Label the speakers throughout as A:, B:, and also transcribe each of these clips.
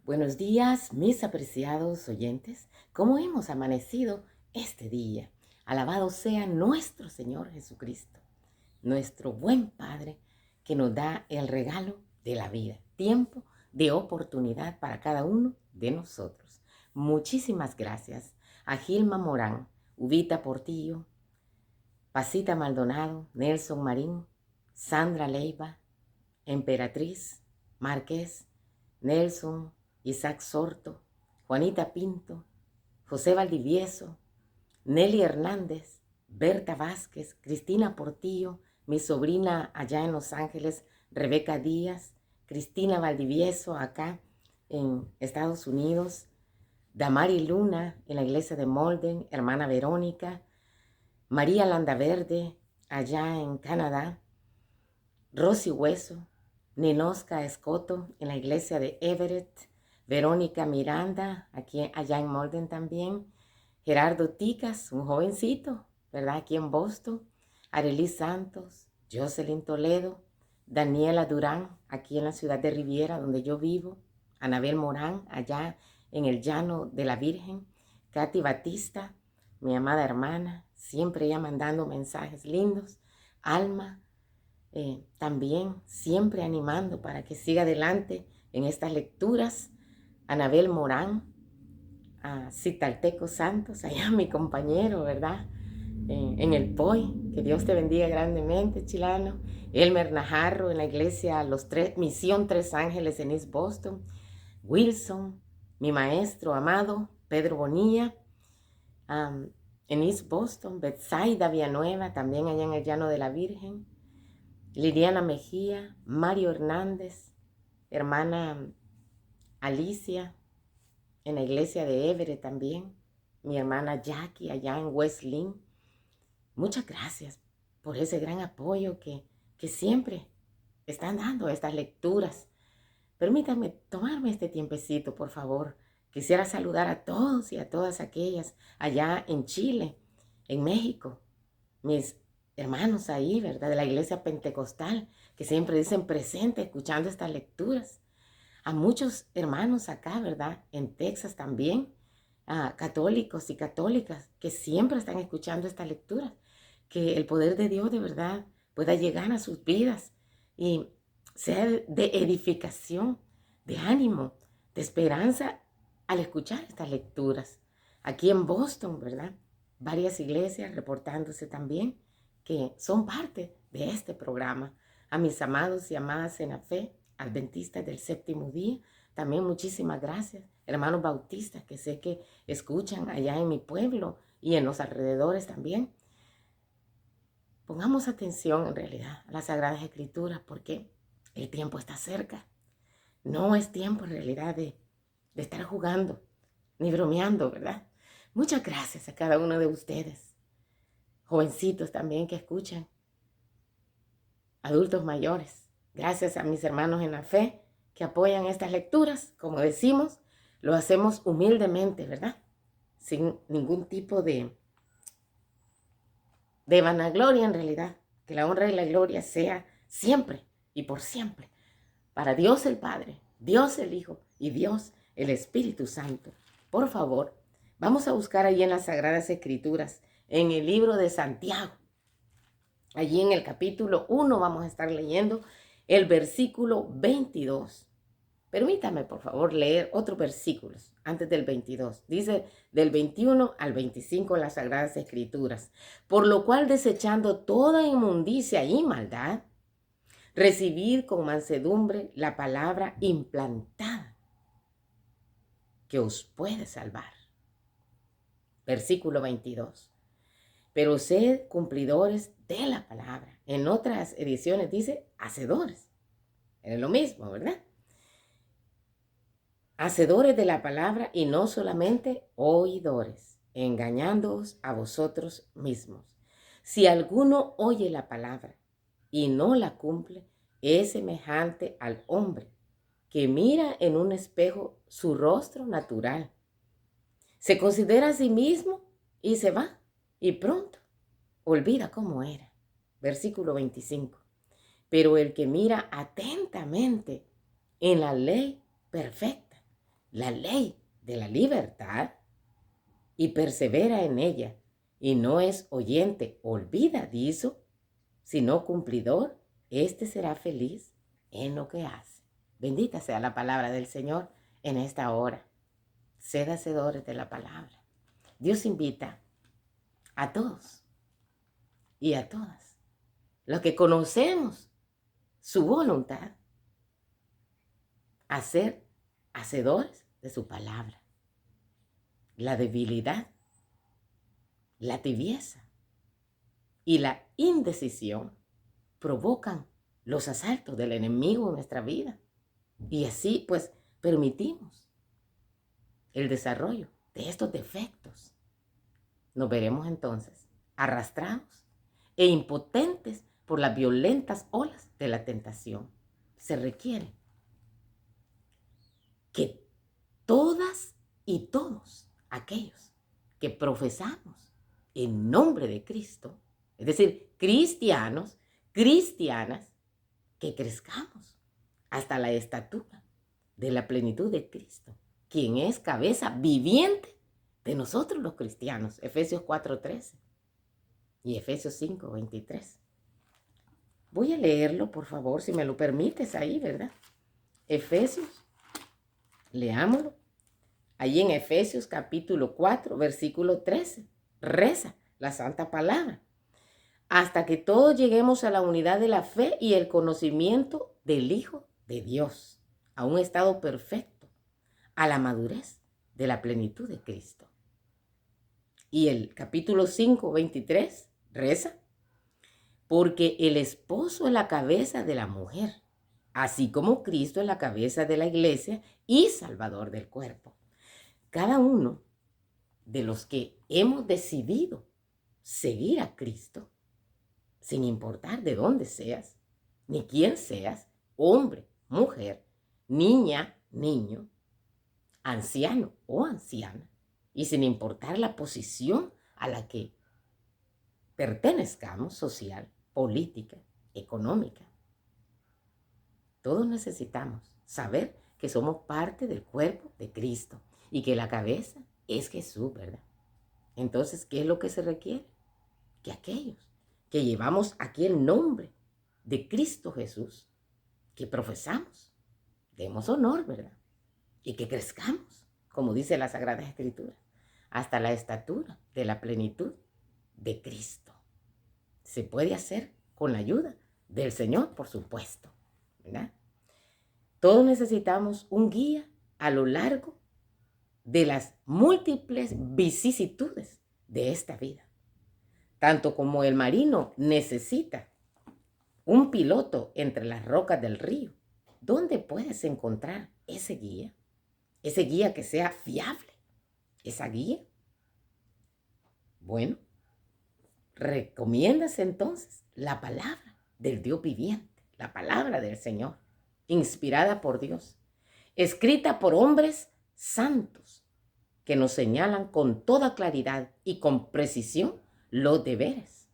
A: Buenos días, mis apreciados oyentes. ¿Cómo hemos amanecido este día? Alabado sea nuestro Señor Jesucristo, nuestro buen Padre que nos da el regalo de la vida, tiempo de oportunidad para cada uno de nosotros. Muchísimas gracias a Gilma Morán, Ubita Portillo, Pasita Maldonado, Nelson Marín, Sandra Leiva, Emperatriz, Márquez, Nelson, Isaac Sorto, Juanita Pinto, José Valdivieso, Nelly Hernández, Berta Vázquez, Cristina Portillo, mi sobrina allá en Los Ángeles, Rebeca Díaz, Cristina Valdivieso acá en Estados Unidos, Damari Luna en la iglesia de Molden, hermana Verónica, María Landaverde allá en Canadá, Rosy Hueso, Ninosca Escoto en la iglesia de Everett, Verónica Miranda, allá en Molden también, Gerardo Ticas, un jovencito, ¿verdad? Aquí en Boston, Arelis Santos, Jocelyn Toledo, Daniela Durán, aquí en la ciudad de Riviera, donde yo vivo, Anabel Morán, allá en el Llano de la Virgen, Katy Batista, mi amada hermana, siempre ella mandando mensajes lindos, Alma, también siempre animando para que siga adelante en estas lecturas. Anabel Morán, a Citalteco Santos, allá mi compañero, ¿verdad? En el POI, que Dios te bendiga grandemente, Chilano. Elmer Najarro en la iglesia Misión Tres Ángeles en East Boston. Wilson, mi maestro amado, Pedro Bonilla, en East Boston. Betsaida Villanueva, también allá en el Llano de la Virgen. Liliana Mejía, Mario Hernández, hermana Alicia, en la iglesia de Everett también, mi hermana Jackie allá en West Lynn. Muchas gracias por ese gran apoyo que siempre están dando estas lecturas. Permítanme tomarme este tiempecito, por favor. Quisiera saludar a todos y a todas aquellas allá en Chile, en México, mis hermanos ahí, ¿verdad? De la iglesia pentecostal, que siempre dicen presente escuchando estas lecturas. A muchos hermanos acá, ¿verdad? En Texas también, a católicos y católicas que siempre están escuchando estas lecturas. Que el poder de Dios de verdad pueda llegar a sus vidas y sea de edificación, de ánimo, de esperanza al escuchar estas lecturas. Aquí en Boston, ¿verdad? Varias iglesias reportándose también que son parte de este programa. A mis amados y amadas en la fe, adventistas del séptimo día, también muchísimas gracias. Hermanos bautistas que sé que escuchan allá en mi pueblo y en los alrededores también. Pongamos atención en realidad a las Sagradas Escrituras porque el tiempo está cerca. No es tiempo en realidad de estar jugando ni bromeando, ¿verdad? Muchas gracias a cada uno de ustedes, jovencitos también que escuchan, adultos mayores. Gracias a mis hermanos en la fe que apoyan estas lecturas. Como decimos, lo hacemos humildemente, ¿verdad? Sin ningún tipo de vanagloria en realidad. Que la honra y la gloria sea siempre y por siempre para Dios el Padre, Dios el Hijo y Dios el Espíritu Santo. Por favor, vamos a buscar allí en las Sagradas Escrituras, en el libro de Santiago. Allí en el capítulo 1 vamos a estar leyendo el versículo 22. Permítame, por favor, leer otros versículos antes del 22. Dice del 21 al 25 en las Sagradas Escrituras. Por lo cual, desechando toda inmundicia y maldad, recibid con mansedumbre la palabra implantada que os puede salvar. Versículo 22. Pero sed cumplidores de la palabra. En otras ediciones dice hacedores. Es lo mismo, ¿verdad? Hacedores de la palabra y no solamente oidores, engañándoos a vosotros mismos. Si alguno oye la palabra y no la cumple, es semejante al hombre que mira en un espejo su rostro natural. Se considera a sí mismo y se va, y pronto olvida cómo era. Versículo 25. Pero el que mira atentamente en la ley perfecta, la ley de la libertad y persevera en ella, y no es oyente olvidadizo, sino cumplidor, éste será feliz en lo que hace. Bendita sea la palabra del Señor en esta hora. Sed hacedores de la palabra. Dios invita a todos y a todas los que conocemos su voluntad a ser hacedores de su palabra. La debilidad, la tibieza y la indecisión provocan los asaltos del enemigo en nuestra vida. Y así pues permitimos el desarrollo de estos defectos. Nos veremos entonces arrastrados e impotentes por las violentas olas de la tentación. Se requiere que todas y todos aquellos que profesamos en nombre de Cristo, es decir, cristianos, cristianas, que crezcamos hasta la estatura de la plenitud de Cristo, quien es cabeza viviente de nosotros los cristianos. Efesios 4:13 y Efesios 5:23. Voy a leerlo, por favor, si me lo permites ahí, ¿verdad? Efesios, leámoslo. Ahí en Efesios capítulo 4, versículo 13, reza la santa palabra. Hasta que todos lleguemos a la unidad de la fe y el conocimiento del Hijo de Dios, a un estado perfecto, a la madurez de la plenitud de Cristo. Y el capítulo 5, 23, reza, porque el esposo es la cabeza de la mujer, así como Cristo es la cabeza de la iglesia y salvador del cuerpo. Cada uno de los que hemos decidido seguir a Cristo, sin importar de dónde seas, ni quién seas, hombre, mujer, niña, niño, anciano o anciana, y sin importar la posición a la que pertenezcamos, social, política, económica. Todos necesitamos saber que somos parte del cuerpo de Cristo y que la cabeza es Jesús, ¿verdad? Entonces, ¿qué es lo que se requiere? Que aquellos que llevamos aquí el nombre de Cristo Jesús, que profesamos, demos honor, ¿verdad? Y que crezcamos, como dice la Sagrada Escritura, hasta la estatura de la plenitud de Cristo. Se puede hacer con la ayuda del Señor, por supuesto, ¿verdad? Todos necesitamos un guía a lo largo de las múltiples vicisitudes de esta vida. Tanto como el marino necesita un piloto entre las rocas del río, ¿dónde puedes encontrar ese guía? Ese guía que sea fiable, esa guía. Bueno, recomiendas entonces la palabra del Dios viviente, la palabra del Señor, inspirada por Dios, escrita por hombres santos que nos señalan con toda claridad y con precisión los deberes,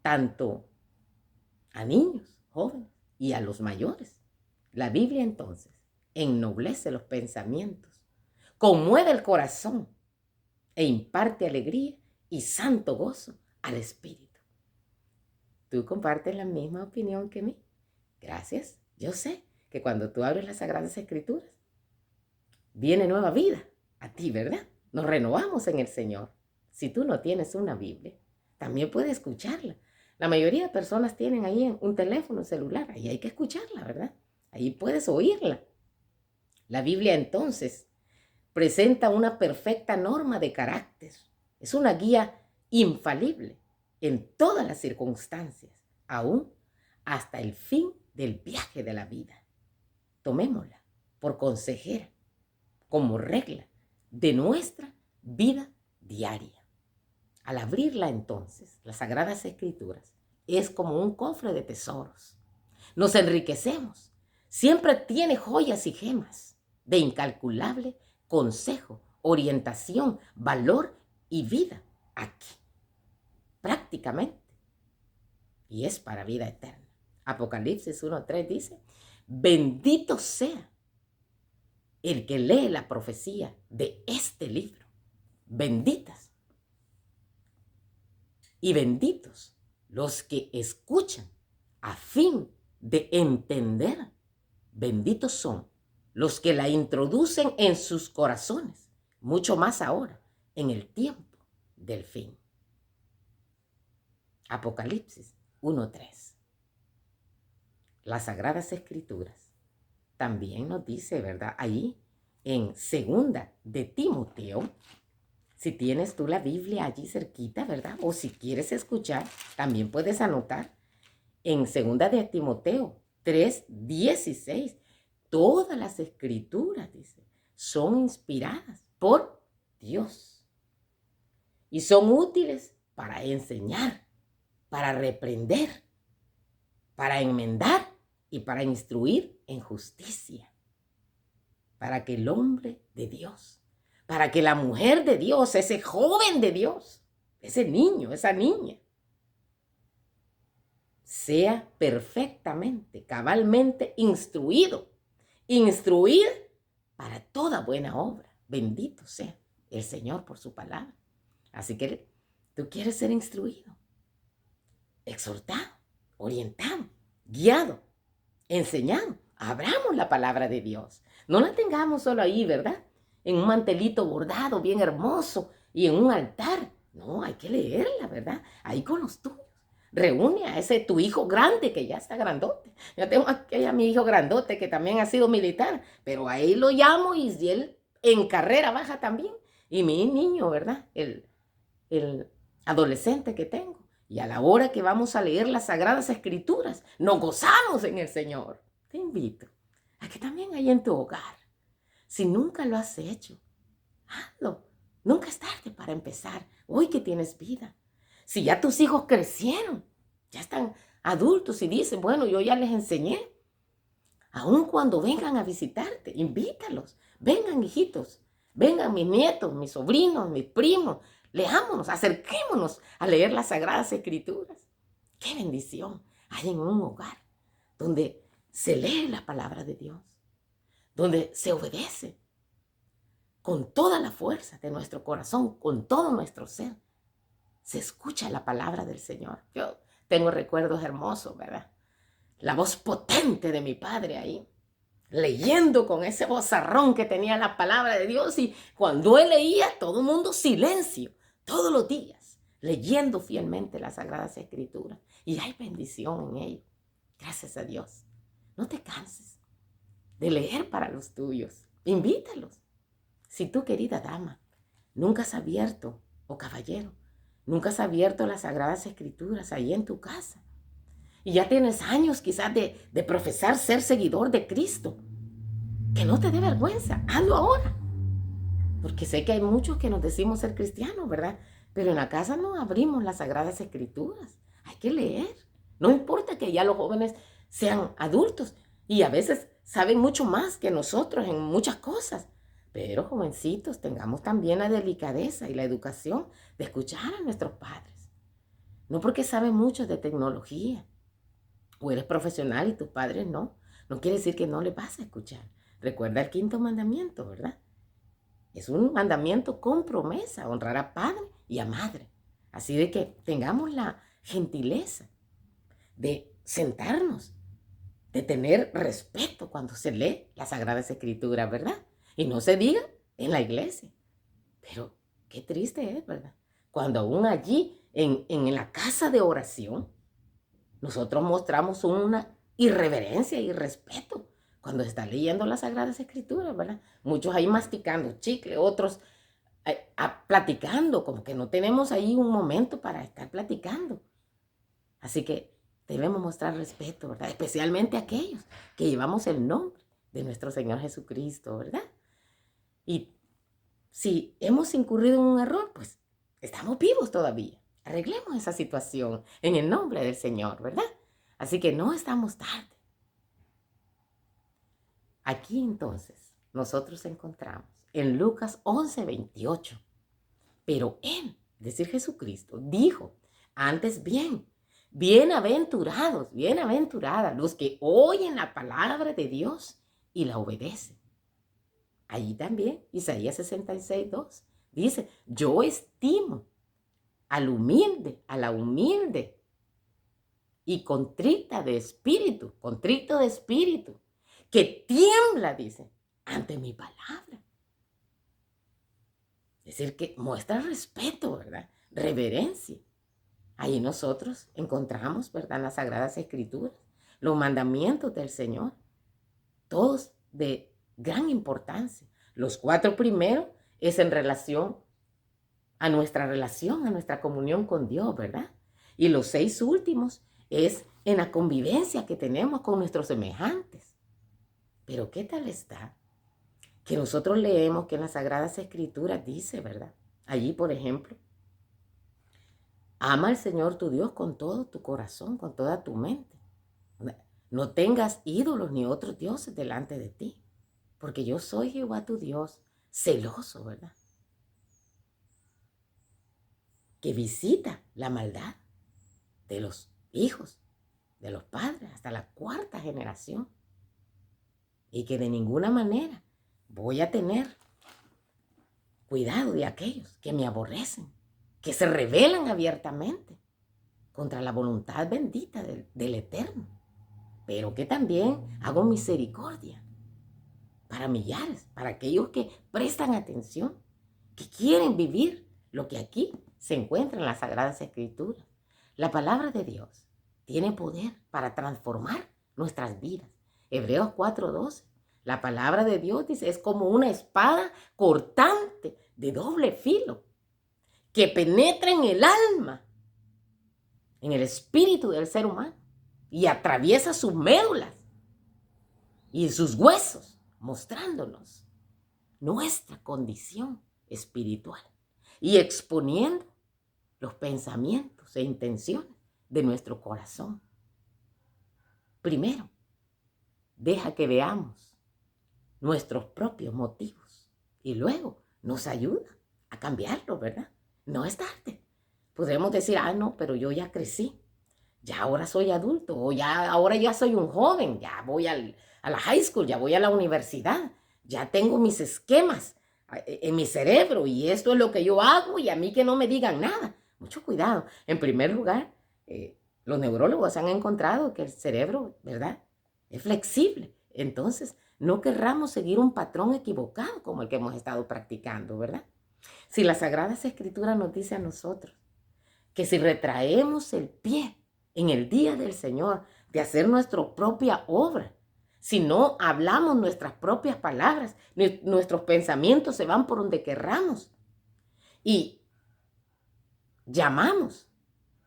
A: tanto a niños, jóvenes y a los mayores. La Biblia entonces ennoblece los pensamientos, conmueve el corazón e imparte alegría y santo gozo al espíritu. ¿Tú compartes la misma opinión que mí? Gracias. Yo sé que cuando tú abres las Sagradas Escrituras, viene nueva vida a ti, ¿verdad? Nos renovamos en el Señor. Si tú no tienes una Biblia, también puedes escucharla. La mayoría de personas tienen ahí un teléfono celular, ahí hay que escucharla, ¿verdad? Ahí puedes oírla. La Biblia entonces presenta una perfecta norma de carácter. Es una guía infalible en todas las circunstancias, aún hasta el fin del viaje de la vida. Tomémosla por consejera, como regla de nuestra vida diaria. Al abrirla entonces, las Sagradas Escrituras, es como un cofre de tesoros. Nos enriquecemos. Siempre tiene joyas y gemas de incalculable consejo, orientación, valor y vida aquí, prácticamente. Y es para vida eterna. Apocalipsis 1:3 dice, bendito sea el que lee la profecía de este libro. Benditas y benditos los que escuchan a fin de entender. Benditos son los que la introducen en sus corazones, mucho más ahora, en el tiempo del fin. Apocalipsis 1:3. Las Sagradas Escrituras también nos dice, ¿verdad? Ahí en segunda de Timoteo, si tienes tú la Biblia allí cerquita, ¿verdad? O si quieres escuchar, también puedes anotar en segunda de Timoteo 3:16. Todas las escrituras, dice, son inspiradas por Dios y son útiles para enseñar, para reprender, para enmendar y para instruir en justicia. Para que el hombre de Dios, para que la mujer de Dios, ese joven de Dios, ese niño, esa niña, sea perfectamente, cabalmente instruido. Instruir para toda buena obra. Bendito sea el Señor por su palabra. Así que tú quieres ser instruido, exhortado, orientado, guiado, enseñado. Abramos la palabra de Dios. No la tengamos solo ahí, ¿verdad? En un mantelito bordado, bien hermoso, y en un altar. No, hay que leerla, ¿verdad? Ahí con los tuyos. Reúne a ese tu hijo grande que ya está grandote. Yo tengo aquí a mi hijo grandote que también ha sido militar, pero ahí lo llamo y él en carrera baja también. Y mi niño, ¿verdad? El adolescente que tengo. Y a la hora que vamos a leer las Sagradas Escrituras, nos gozamos en el Señor. Te invito a que también hay en tu hogar. Si nunca lo has hecho, hazlo. Nunca es tarde para empezar. Hoy que tienes vida. Si ya tus hijos crecieron, ya están adultos y dicen, bueno, yo ya les enseñé. Aun cuando vengan a visitarte, invítalos. Vengan, hijitos. Vengan mis nietos, mis sobrinos, mis primos. Leámonos, acerquémonos a leer las Sagradas Escrituras. ¡Qué bendición hay en un hogar donde se lee la palabra de Dios! Donde se obedece con toda la fuerza de nuestro corazón, con todo nuestro ser. Se escucha la palabra del Señor. Yo tengo recuerdos hermosos, ¿verdad? La voz potente de mi padre ahí, leyendo con ese vozarrón que tenía la palabra de Dios. Y cuando él leía, todo el mundo silencio, todos los días, leyendo fielmente las Sagradas Escrituras. Y hay bendición en ello. Gracias a Dios. No te canses de leer para los tuyos. Invítalos. Si tú, querida dama, nunca has abierto, o caballero, nunca has abierto las Sagradas Escrituras ahí en tu casa, y ya tienes años quizás de profesar ser seguidor de Cristo, que no te dé vergüenza, hazlo ahora. Porque sé que hay muchos que nos decimos ser cristianos, ¿verdad? Pero en la casa no abrimos las Sagradas Escrituras. Hay que leer. No importa que ya los jóvenes sean adultos y a veces saben mucho más que nosotros en muchas cosas. Pero, jovencitos, tengamos también la delicadeza y la educación de escuchar a nuestros padres. No porque saben mucho de tecnología o eres profesional y tus padres no. No quiere decir que no les vas a escuchar. Recuerda el 5.º mandamiento, ¿verdad? Es un mandamiento con promesa, honrar a padre y a madre. Así de que tengamos la gentileza de sentarnos, de tener respeto cuando se lee las Sagradas Escrituras, ¿verdad? Y no se diga en la iglesia. Pero qué triste es, ¿verdad? Cuando aún allí, en la casa de oración, nosotros mostramos una irreverencia y respeto cuando está leyendo las Sagradas Escrituras, ¿verdad? Muchos ahí masticando chicle, otros platicando, como que no tenemos ahí un momento para estar platicando. Así que debemos mostrar respeto, ¿verdad? Especialmente aquellos que llevamos el nombre de nuestro Señor Jesucristo, ¿verdad? Y si hemos incurrido en un error, pues estamos vivos todavía. Arreglemos esa situación en el nombre del Señor, ¿verdad? Así que no estamos tarde. Aquí entonces nosotros encontramos en Lucas 11:28. Pero Él, es decir, Jesucristo, dijo, antes bien, bienaventurados, bienaventuradas los que oyen la palabra de Dios y la obedecen. Allí también, Isaías 66:2, dice, yo estimo al humilde, a la humilde y contrito de espíritu, que tiembla, dice, ante mi palabra. Es decir, que muestra respeto, ¿verdad? Reverencia. Ahí nosotros encontramos, ¿verdad?, en las Sagradas Escrituras, los mandamientos del Señor, todos de gran importancia. Los 4 primeros es en relación a nuestra comunión con Dios, ¿verdad? Y los 6 últimos es en la convivencia que tenemos con nuestros semejantes. Pero ¿qué tal está? Que nosotros leemos que en las Sagradas Escrituras dice, ¿verdad? Allí, por ejemplo, ama al Señor tu Dios con todo tu corazón, con toda tu mente. No tengas ídolos ni otros dioses delante de ti, porque yo soy Jehová tu Dios, celoso, ¿verdad? Que visita la maldad de los hijos, de los padres, hasta la 4ª generación. Y que de ninguna manera voy a tener cuidado de aquellos que me aborrecen, que se rebelan abiertamente contra la voluntad bendita del Eterno. Pero que también hago misericordia para millares, para aquellos que prestan atención, que quieren vivir lo que aquí se encuentra en las Sagradas Escrituras. La palabra de Dios tiene poder para transformar nuestras vidas. Hebreos 4:12. La palabra de Dios dice, es como una espada cortante de doble filo, que penetra en el alma, en el espíritu del ser humano, y atraviesa sus médulas y sus huesos, mostrándonos nuestra condición espiritual y exponiendo los pensamientos e intenciones de nuestro corazón. Primero, deja que veamos nuestros propios motivos y luego nos ayuda a cambiarlo, ¿verdad? No es tarde. Podremos decir, no, pero yo ya crecí, ya ahora soy adulto, o ahora ya soy un joven, ya voy a la high school, ya voy a la universidad, ya tengo mis esquemas en mi cerebro y esto es lo que yo hago y a mí que no me digan nada. Mucho cuidado. En primer lugar, los neurólogos han encontrado que el cerebro, ¿verdad?, es flexible. Entonces, no querramos seguir un patrón equivocado como el que hemos estado practicando, ¿verdad? Si las Sagradas Escrituras nos dice a nosotros que si retraemos el pie en el día del Señor de hacer nuestra propia obra, si no hablamos nuestras propias palabras, nuestros pensamientos se van por donde querramos y llamamos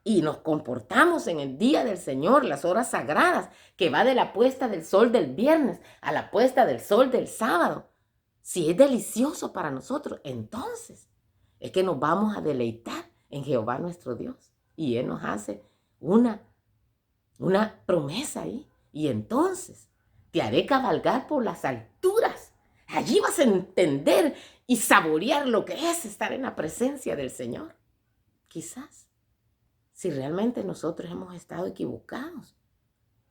A: y nos comportamos en el día del Señor, las horas sagradas, que va de la puesta del sol del viernes a la puesta del sol del sábado, si es delicioso para nosotros, entonces es que nos vamos a deleitar en Jehová nuestro Dios. Y Él nos hace una promesa ahí. Y entonces te haré cabalgar por las alturas. Allí vas a entender y saborear lo que es estar en la presencia del Señor. Quizás, si realmente nosotros hemos estado equivocados,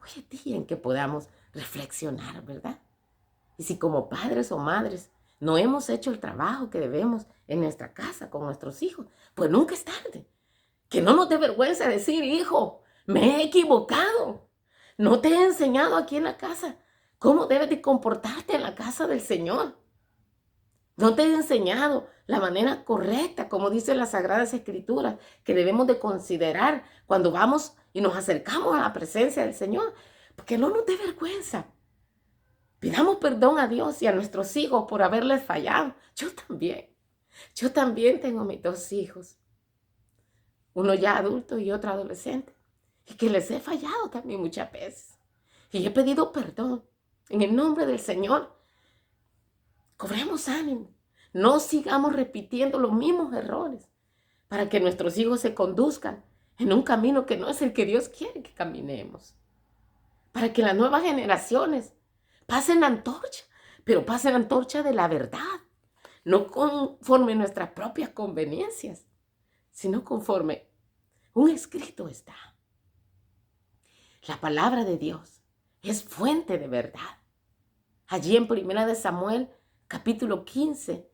A: hoy es día en que podamos reflexionar, ¿verdad? Y si como padres o madres no hemos hecho el trabajo que debemos en nuestra casa con nuestros hijos, pues nunca es tarde. Que no nos dé vergüenza decir, hijo, me he equivocado. No te he enseñado aquí en la casa cómo debes de comportarte en la casa del Señor. No te he enseñado la manera correcta, como dicen las Sagradas Escrituras, que debemos de considerar cuando vamos y nos acercamos a la presencia del Señor. Porque no nos dé vergüenza. Pidamos perdón a Dios y a nuestros hijos por haberles fallado. Yo también tengo mis 2 hijos. Uno ya adulto y otro adolescente. Y que les he fallado también muchas veces. Y he pedido perdón en el nombre del Señor. Cobremos ánimo. No sigamos repitiendo los mismos errores para que nuestros hijos se conduzcan en un camino que no es el que Dios quiere que caminemos. Para que las nuevas generaciones pasen la antorcha, pero pasen la antorcha de la verdad. No conforme nuestras propias conveniencias, sino conforme un escrito está. La palabra de Dios es fuente de verdad. Allí en 1 Samuel capítulo 15,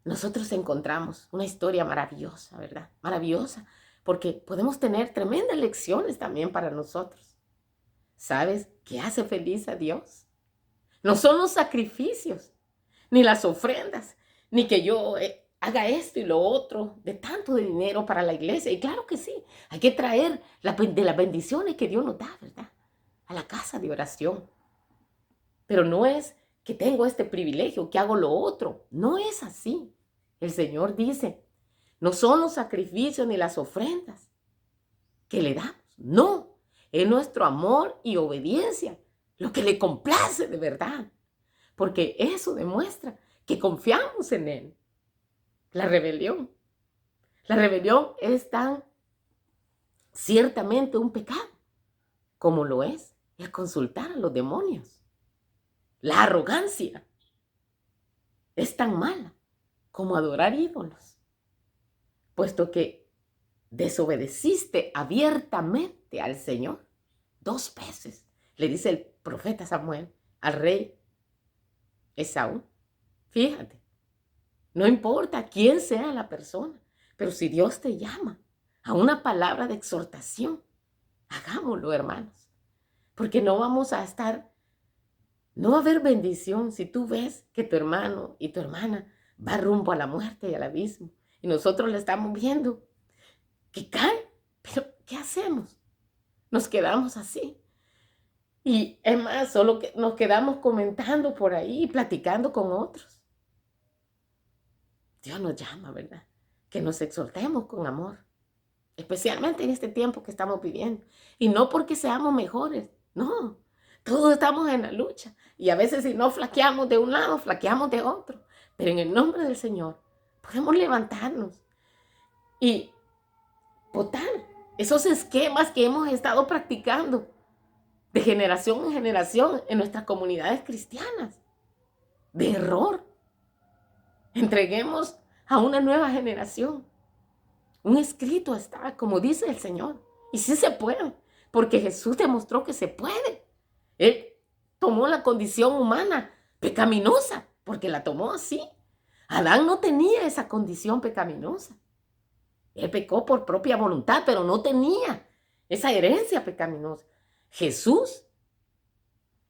A: nosotros encontramos una historia maravillosa, ¿verdad? Maravillosa, porque podemos tener tremendas lecciones también para nosotros. ¿Sabes qué hace feliz a Dios? No son los sacrificios, ni las ofrendas, ni que yo haga esto y lo otro, de tanto de dinero para la iglesia. Y claro que sí, hay que traer de las bendiciones que Dios nos da, ¿verdad? A la casa de oración. Pero no es que tengo este privilegio, que hago lo otro. No es así. El Señor dice, no son los sacrificios ni las ofrendas que le damos. No, es nuestro amor y obediencia lo que le complace de verdad. Porque eso demuestra que confiamos en Él. La rebelión. La rebelión es tan ciertamente un pecado como lo es el consultar a los demonios. La arrogancia es tan mala como adorar ídolos, puesto que desobedeciste abiertamente al Señor 2 veces. Le dice el profeta Samuel al rey Esaú. Fíjate, no importa quién sea la persona, pero si Dios te llama a una palabra de exhortación, hagámoslo, hermanos, porque no vamos a estar, no va a haber bendición si tú ves que tu hermano y tu hermana va rumbo a la muerte y al abismo, y nosotros le estamos viendo que cae, pero ¿qué hacemos? Nos quedamos así. Y es más, solo que nos quedamos comentando por ahí, platicando con otros. Dios nos llama, ¿verdad? Que nos exhortemos con amor, especialmente en este tiempo que estamos viviendo. Y no porque seamos mejores, no. Todos estamos en la lucha. Y a veces si no flaqueamos de un lado, flaqueamos de otro. Pero en el nombre del Señor podemos levantarnos y botar esos esquemas que hemos estado practicando de generación en generación en nuestras comunidades cristianas, de error. Entreguemos a una nueva generación. Un escrito está, como dice el Señor. Y sí se puede, porque Jesús demostró que se puede. Él tomó la condición humana pecaminosa, porque la tomó así. Adán no tenía esa condición pecaminosa. Él pecó por propia voluntad, pero no tenía esa herencia pecaminosa. Jesús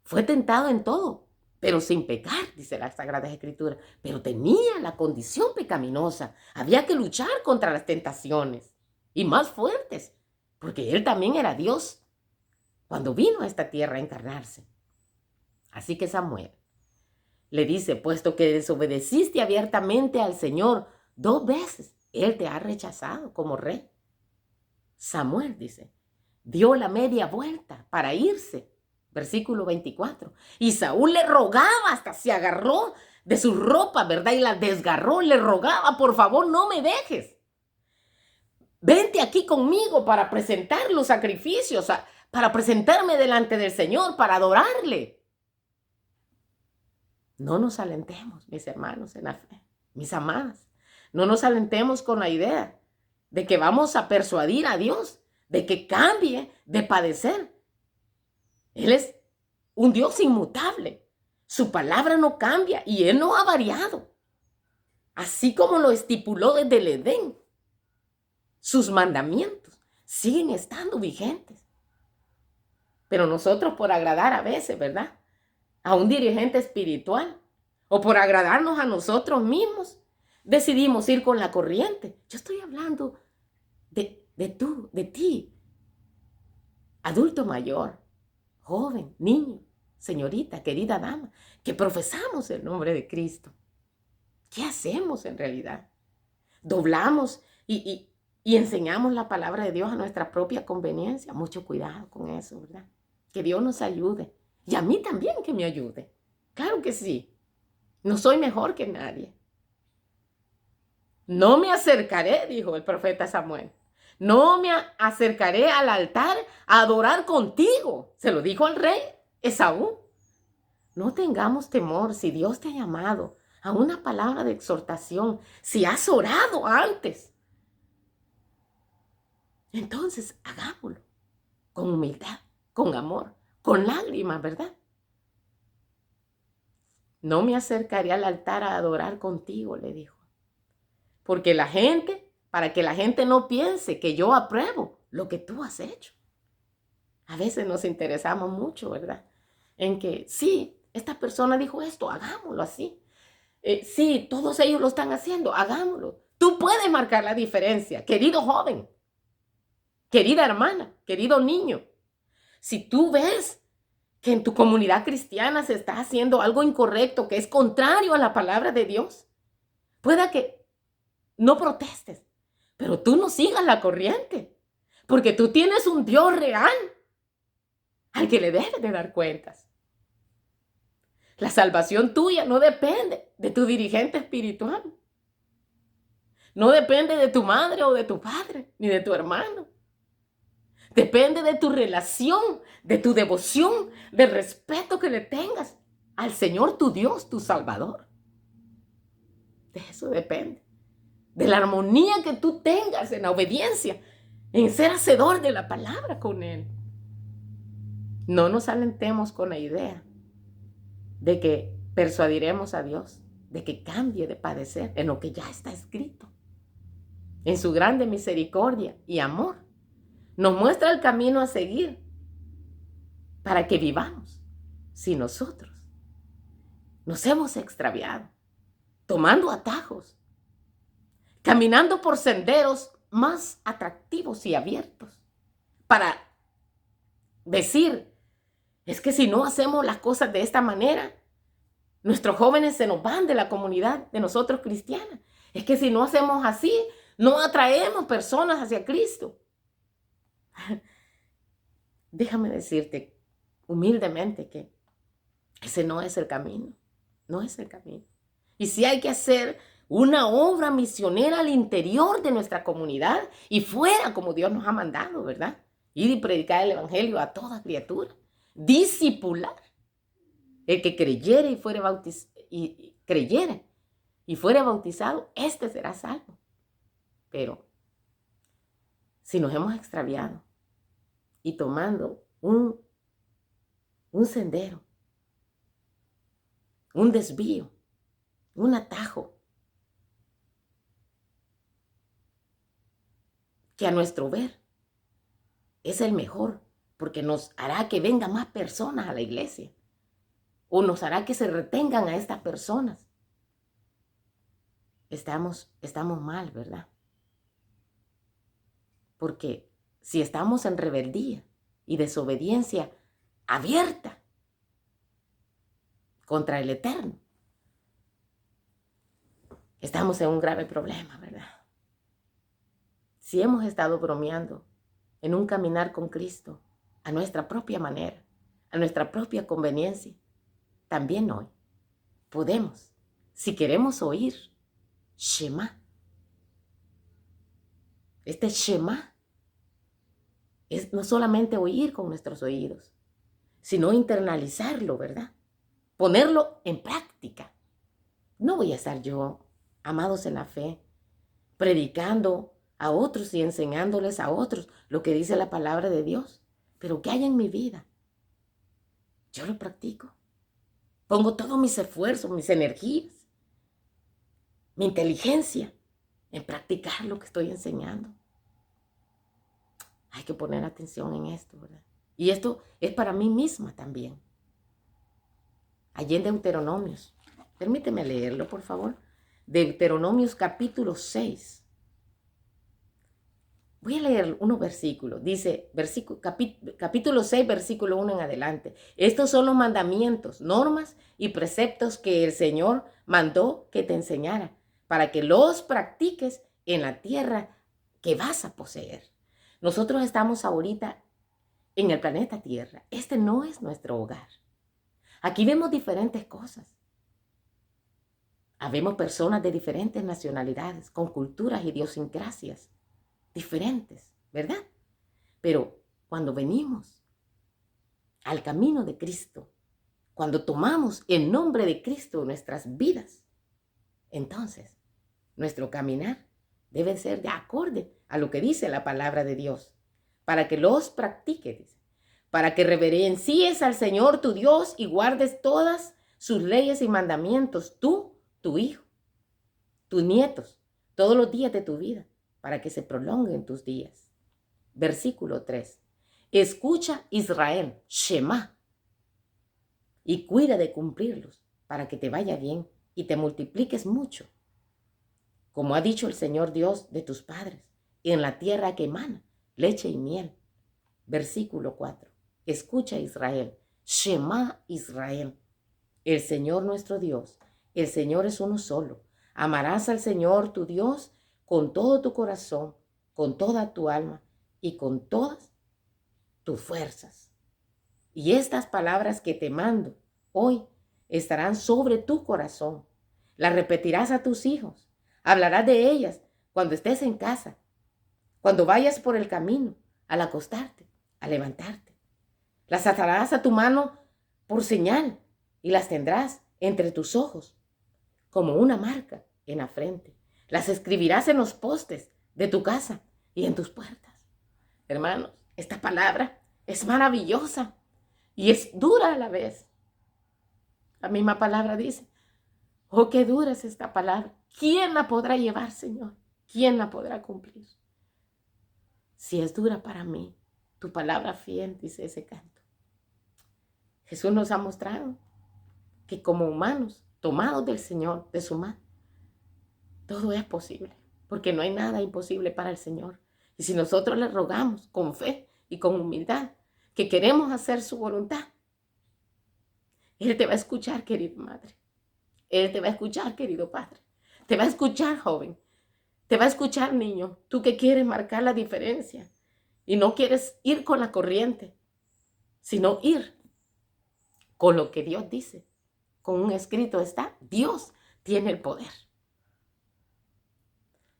A: fue tentado en todo, pero sin pecar, dice la Sagrada Escritura. Pero tenía la condición pecaminosa. Había que luchar contra las tentaciones, y más fuertes, porque Él también era Dios cuando vino a esta tierra a encarnarse. Así que Samuel le dice, puesto que desobedeciste abiertamente al Señor 2 veces, Él te ha rechazado como rey. Samuel, dice, dio la media vuelta para irse. Versículo 24. Y Saúl le rogaba, hasta se agarró de su ropa, ¿verdad? Y la desgarró, le rogaba, por favor, no me dejes. Vente aquí conmigo para presentar los sacrificios, para presentarme delante del Señor, para adorarle. No nos alentemos, mis hermanos en la fe, mis amadas. No nos alentemos con la idea de que vamos a persuadir a Dios de que cambie de padecer. Él es un Dios inmutable. Su palabra no cambia y Él no ha variado. Así como lo estipuló desde el Edén, sus mandamientos siguen estando vigentes. Pero nosotros, por agradar a veces, ¿verdad?, a un dirigente espiritual, o por agradarnos a nosotros mismos, decidimos ir con la corriente. Yo estoy hablando de ti, adulto mayor, joven, niño, señorita, querida dama, que profesamos el nombre de Cristo. ¿Qué hacemos en realidad? Doblamos y enseñamos la palabra de Dios a nuestra propia conveniencia. Mucho cuidado con eso, ¿verdad? Que Dios nos ayude. Y a mí también que me ayude. Claro que sí. No soy mejor que nadie. No me acercaré, dijo el profeta Samuel. No me acercaré al altar a adorar contigo. Se lo dijo al rey Esaú. No tengamos temor si Dios te ha llamado a una palabra de exhortación, si has orado antes. Entonces hagámoslo con humildad, con amor, con lágrimas, ¿verdad? no me acercaré al altar a adorar contigo, le dijo. Para que la gente no piense que yo apruebo lo que tú has hecho. A veces nos interesamos mucho, ¿verdad? En que sí, esta persona dijo esto, hagámoslo así. Sí, todos ellos lo están haciendo, hagámoslo. Tú puedes marcar la diferencia, querido joven, querida hermana, querido niño. Si tú ves que en tu comunidad cristiana se está haciendo algo incorrecto, que es contrario a la palabra de Dios, pueda que no protestes, pero tú no sigas la corriente, porque tú tienes un Dios real al que le debes de dar cuentas. La salvación tuya no depende de tu dirigente espiritual. No depende de tu madre o de tu padre, ni de tu hermano. Depende de tu relación, de tu devoción, del respeto que le tengas al Señor tu Dios, tu Salvador. De eso depende. De la armonía que tú tengas en la obediencia, en ser hacedor de la palabra con Él. No nos alentemos con la idea de que persuadiremos a Dios, de que cambie de padecer en lo que ya está escrito. En su grande misericordia y amor, nos muestra el camino a seguir para que vivamos. Si nosotros nos hemos extraviado, tomando atajos, caminando por senderos más atractivos y abiertos, para decir, es que si no hacemos las cosas de esta manera, nuestros jóvenes se nos van de la comunidad de nosotros cristiana. Es que si no hacemos así, no atraemos personas hacia Cristo. Déjame decirte humildemente que ese no es el camino. No es el camino. Y si hay que hacer una obra misionera al interior de nuestra comunidad y fuera como Dios nos ha mandado, ¿verdad? Ir y predicar el evangelio a toda criatura. Discipular. El que creyere y fuere bautizado, este será salvo. Pero si nos hemos extraviado y tomando un sendero, un desvío, un atajo, que a nuestro ver es el mejor, porque nos hará que vengan más personas a la iglesia, o nos hará que se retengan a estas personas. Estamos mal, ¿verdad? Porque si estamos en rebeldía y desobediencia abierta contra el Eterno, estamos en un grave problema, ¿verdad? Si hemos estado bromeando en un caminar con Cristo a nuestra propia manera, a nuestra propia conveniencia, también hoy podemos, si queremos oír Shema. Este Shema es no solamente oír con nuestros oídos, sino internalizarlo, ¿verdad? Ponerlo en práctica. No voy a estar yo, amados en la fe, predicando a otros y enseñándoles a otros lo que dice la palabra de Dios. Pero ¿qué hay en mi vida? Yo lo practico. Pongo todos mis esfuerzos, mis energías, mi inteligencia en practicar lo que estoy enseñando. Hay que poner atención en esto, ¿verdad? Y esto es para mí misma también. Allí en Deuteronomios. Permíteme leerlo, por favor. Deuteronomios capítulo 6. Voy a leer unos versículos. Dice, capítulo 6, versículo 1 en adelante. Estos son los mandamientos, normas y preceptos que el Señor mandó que te enseñara, para que los practiques en la tierra que vas a poseer. Nosotros estamos ahorita en el planeta Tierra. Este no es nuestro hogar. Aquí vemos diferentes cosas. Habemos personas de diferentes nacionalidades, con culturas y idiosincrasias diferentes, ¿verdad? Pero cuando venimos al camino de Cristo, cuando tomamos el nombre de Cristo en nuestras vidas, entonces nuestro caminar debe ser de acorde a lo que dice la palabra de Dios, para que los practiques, para que reverencies al Señor tu Dios y guardes todas sus leyes y mandamientos, tú, tu hijo, tus nietos, todos los días de tu vida, para que se prolonguen tus días. Versículo 3. Escucha, Israel, Shema, y cuida de cumplirlos, para que te vaya bien y te multipliques mucho, como ha dicho el Señor Dios de tus padres, en la tierra que emana leche y miel. Versículo 4. Escucha, Israel, Shema, Israel, el Señor nuestro Dios, el Señor es uno solo. Amarás al Señor tu Dios con todo tu corazón, con toda tu alma y con todas tus fuerzas. Y estas palabras que te mando hoy estarán sobre tu corazón. Las repetirás a tus hijos. Hablarás de ellas cuando estés en casa, cuando vayas por el camino, al acostarte, al levantarte. Las atarás a tu mano por señal y las tendrás entre tus ojos como una marca en la frente. Las escribirás en los postes de tu casa y en tus puertas. Hermanos, esta palabra es maravillosa y es dura a la vez. La misma palabra dice, oh, qué dura es esta palabra. ¿Quién la podrá llevar, Señor? ¿Quién la podrá cumplir? Si es dura para mí, tu palabra fiel, dice ese canto. Jesús nos ha mostrado que como humanos, tomados del Señor, de su mano, todo es posible, porque no hay nada imposible para el Señor. Y si nosotros le rogamos con fe y con humildad que queremos hacer su voluntad, Él te va a escuchar, querida madre. Él te va a escuchar, querido padre. Te va a escuchar, joven. Te va a escuchar, niño. Tú que quieres marcar la diferencia y no quieres ir con la corriente, sino ir con lo que Dios dice. Con un escrito está, Dios tiene el poder.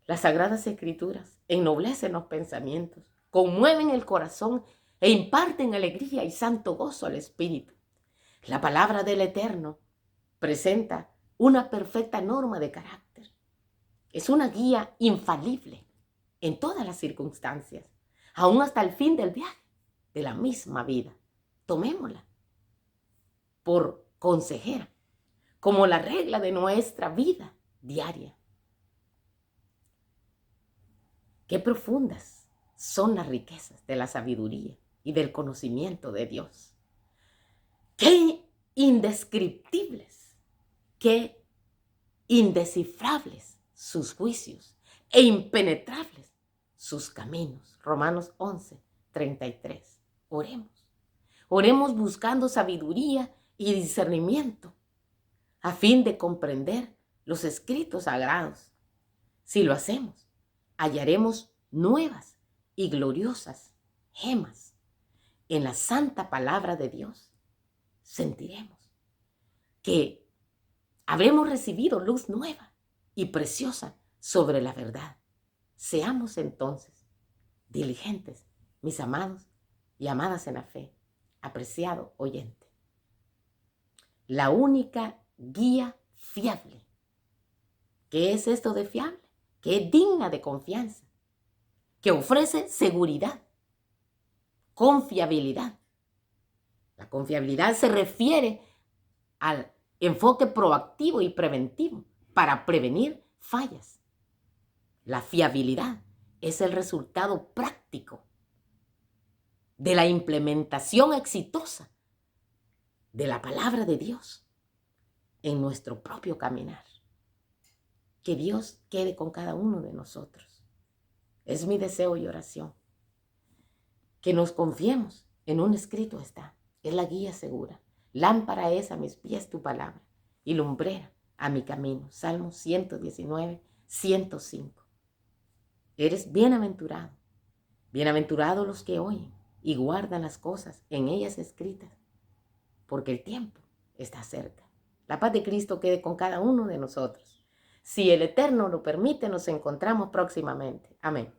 A: Las Sagradas Escrituras ennoblecen los pensamientos, conmueven el corazón e imparten alegría y santo gozo al espíritu. La palabra del Eterno presenta una perfecta norma de carácter. Es una guía infalible en todas las circunstancias, aún hasta el fin del viaje de la misma vida. Tomémosla por consejera, como la regla de nuestra vida diaria. Qué profundas son las riquezas de la sabiduría y del conocimiento de Dios. Qué indescriptibles, qué indescifrables sus juicios e impenetrables sus caminos. Romanos 11:33. Oremos. Oremos buscando sabiduría y discernimiento a fin de comprender los escritos sagrados. Si lo hacemos, hallaremos nuevas y gloriosas gemas en la santa palabra de Dios. Sentiremos que habremos recibido luz nueva y preciosa sobre la verdad. Seamos entonces diligentes, mis amados y amadas en la fe, apreciado oyente. La única guía fiable. ¿Qué es esto de fiable? Que es digna de confianza, que ofrece seguridad, confiabilidad. La confiabilidad se refiere al enfoque proactivo y preventivo para prevenir fallas. La fiabilidad es el resultado práctico de la implementación exitosa de la palabra de Dios en nuestro propio caminar. Que Dios quede con cada uno de nosotros. Es mi deseo y oración. Que nos confiemos en un escrito está. Es la guía segura. Lámpara es a mis pies tu palabra y lumbrera a mi camino. Salmo 119, 105. Eres bienaventurado. Bienaventurados los que oyen y guardan las cosas en ellas escritas, porque el tiempo está cerca. La paz de Cristo quede con cada uno de nosotros. Si el Eterno lo permite, nos encontramos próximamente. Amén.